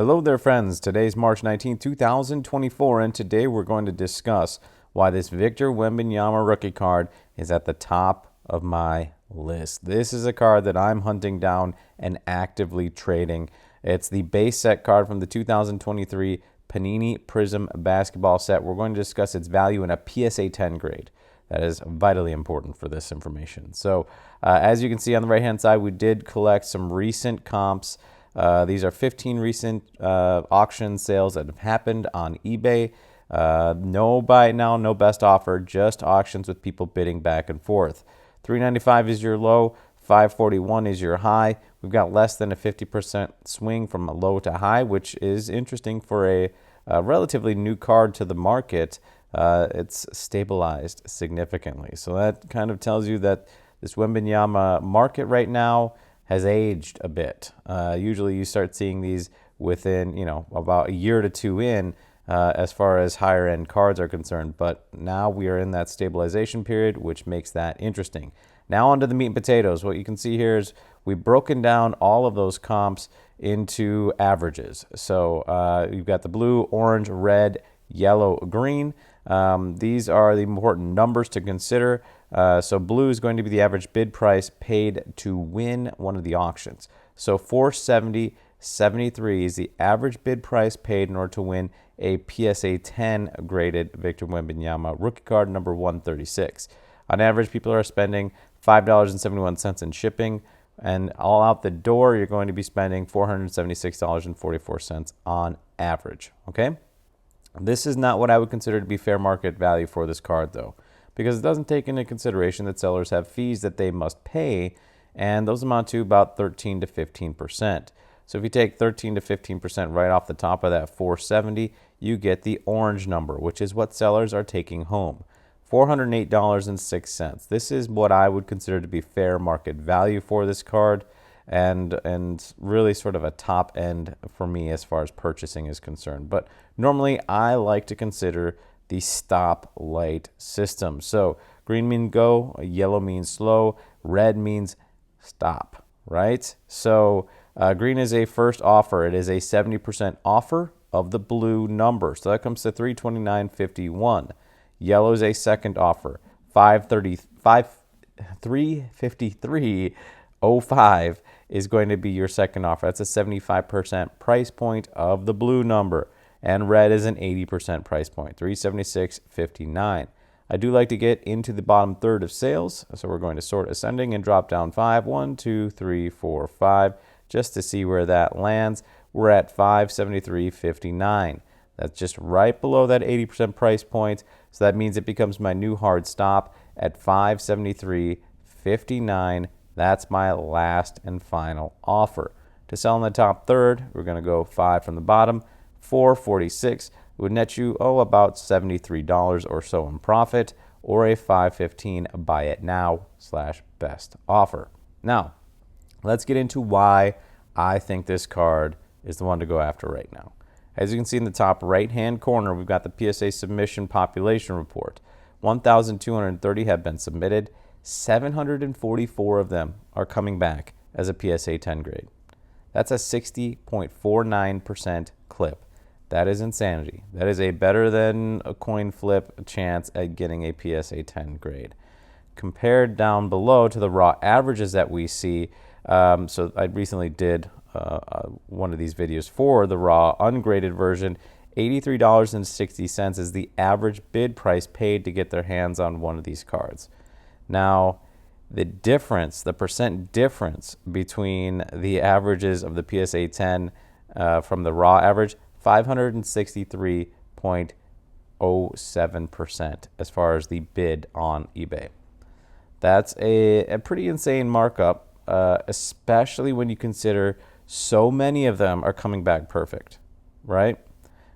Hello there, friends. Today's March 19, 2024, and today we're going to discuss why this Victor Wembanyama rookie card is at the top of my list. This is a card that I'm hunting down and actively trading. It's the base set card from the 2023 Panini Prizm basketball set. We're going to discuss its value in a PSA 10 grade. That is vitally important for this information. So, as you can see on the right-hand side, we did collect some recent comps. These are 15 recent auction sales that have happened on eBay. No buy now, no best offer, just auctions with people bidding back and forth. $395 is your low, $541 is your high. We've got less than a 50% swing from a low to high, which is interesting for a relatively new card to the market. It's stabilized significantly. So that kind of tells you that this Wembanyama market right now has aged a bit. Usually you start seeing these within, about a year to two in as far as higher end cards are concerned. But now we are in that stabilization period, which makes that interesting. Now onto the meat and potatoes. What you can see here is we've broken down all of those comps into averages. So you've got the blue, orange, red, yellow, green. These are the important numbers to consider. So blue is going to be the average bid price paid to win one of the auctions. So $470.73 is the average bid price paid in order to win a PSA 10 graded Victor Wembanyama rookie card number 136. On average, people are spending $5.71 in shipping, and all out the door, you're going to be spending $476.44 on average. Okay? This is not what I would consider to be fair market value for this card, though, because it doesn't take into consideration that sellers have fees that they must pay, and those amount to about 13 to 15%. So if you take 13 to 15% right off the top of that 470, you get the orange number, which is what sellers are taking home, $408.06. This is what I would consider to be fair market value for this card, and really sort of a top end for me as far as purchasing is concerned. But normally I like to consider the stop light system. So green means go, yellow means slow, red means stop, right? So green is a first offer. It is a 70% offer of the blue number. So that comes to $329.51. Yellow is a second offer, $353.05 is going to be your second offer. That's a 75% price point of the blue number. And red is an 80% price point, $376.59. I do like to get into the bottom third of sales, so we're going to sort ascending and drop down 5. 1, 2, 3, 4, 5, just to see where that lands. We're at $573.59. That's just right below that 80% price point, so that means it becomes my new hard stop at $573.59. That's my last and final offer. To sell in the top third, we're going to go 5 from the bottom. $446 would net you about $73 or so in profit, or a $515 buy it now / best offer. Now, let's get into why I think this card is the one to go after right now. As you can see in the top right-hand corner, we've got the PSA submission population report. 1,230 have been submitted. 744 of them are coming back as a PSA 10 grade. That's a 60.49% clip. That is insanity. That is a better than a coin flip chance at getting a PSA 10 grade. Compared down below to the raw averages that we see, so I recently did one of these videos for the raw ungraded version. $83.60 is the average bid price paid to get their hands on one of these cards. Now, the difference, the percent difference between the averages of the PSA 10 from the raw average, 563.07% as far as the bid on eBay. That's a pretty insane markup, especially when you consider so many of them are coming back perfect, right?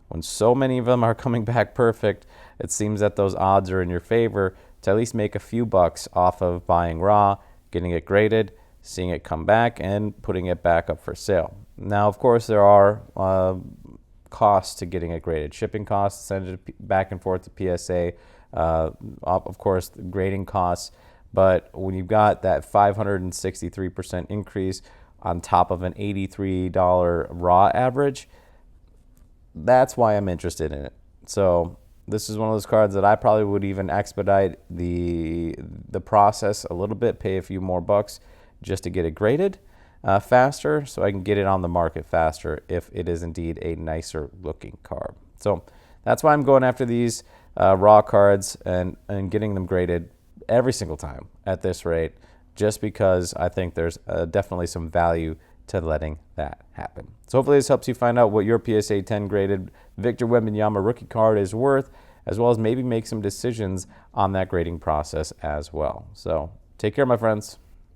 When so many of them are coming back perfect, it seems that those odds are in your favor to at least make a few bucks off of buying raw, getting it graded, seeing it come back, and putting it back up for sale. Now, of course, there are costs to getting it graded. Shipping costs, send it back and forth to PSA, of course, the grading costs. But when you've got that 563% increase on top of an $83 raw average, that's why I'm interested in it. So this is one of those cards that I probably would even expedite the process a little bit, pay a few more bucks just to get it graded faster, so I can get it on the market faster if it is indeed a nicer looking card. So that's why I'm going after these raw cards and getting them graded every single time at this rate, just because I think there's definitely some value to letting that happen. So hopefully this helps you find out what your PSA 10 graded Victor Wembanyama rookie card is worth, as well as maybe make some decisions on that grading process as well. So take care, my friends.